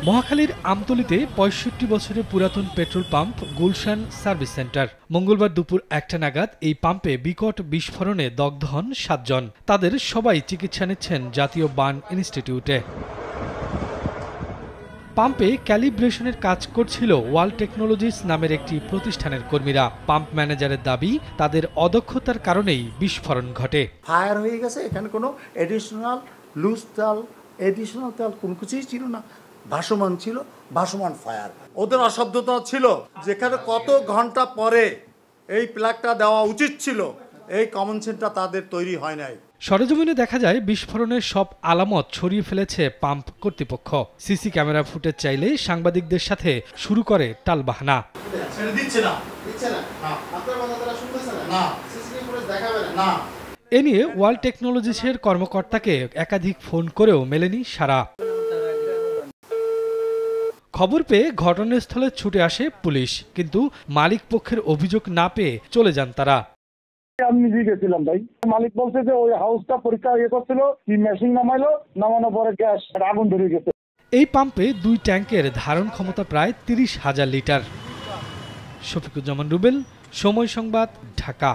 মহাখালীর আমতলীতে ৬৫ বছরের পুরাতন petrol pump Gulshan service centre. মঙ্গলবার দুপুর ১টা নাগাদ এই পাম্পে বিকট বিস্ফোরণে দগ্ধ হন ৭ জন। তাদের সবাই চিকিৎসা নিচ্ছেন জাতীয় বার্ন ইনস্টিটিউটে। পাম্পে ক্যালিব্রেশনের কাজ করছিল ওয়ার্ল্ড টেকনোলজিস নামের একটি প্রতিষ্ঠানের কর্মীরা। পাম্প ম্যানেজারের দাবি, তাদের অদক্ষতার কারণেই বিস্ফোরণ ঘটে। ফায়ার হয়ে গেছে, এখানে কোনো এডিশনাল লুজ তেল কোনো কিছুই ছিল না, ভাসমান ছিল, ভাসমান ফায়ার। ওদের অসাবধানতা ছিল, যেখানে কত ঘন্টা পরে এই প্লাগটা দেওয়া উচিত ছিল, এই কমন সেন্সটা তাদের তৈরি হয় নাই। সরেজমিনে দেখা যায় বিস্ফোরণের সব আলামত ছড়িয়ে ফেলেছে পাম্প কর্তৃপক্ষ। সিসি ক্যামেরা ফুটেজ চাইলে সাংবাদিকদের সাথে শুরু করে টালবাহানা। এ নিয়ে ওয়ার্ল্ড টেকনোলজিসের কর্মকর্তাকে একাধিক ফোন করেও মেলেনি সাড়া। খবর পেয়ে ঘটনাস্থলে ছুটে আসে পুলিশ, কিন্তু মালিক পক্ষের অভিযোগ না পেয়ে চলে যান তারা। আমি নিজে গেছিলাম ভাই, মালিক বলছে যে ওই হাউসটা পরীক্ষা করছিল, কি মেশিন নামানোর পরে গ্যাস আগুন ধরে গেছে। এই পাম্পে 2 ট্যাঙ্কের ধারণ ক্ষমতা প্রায় 30,000 লিটার। শফিকুজ্জামান রুবেল, সময় সংবাদ, ঢাকা।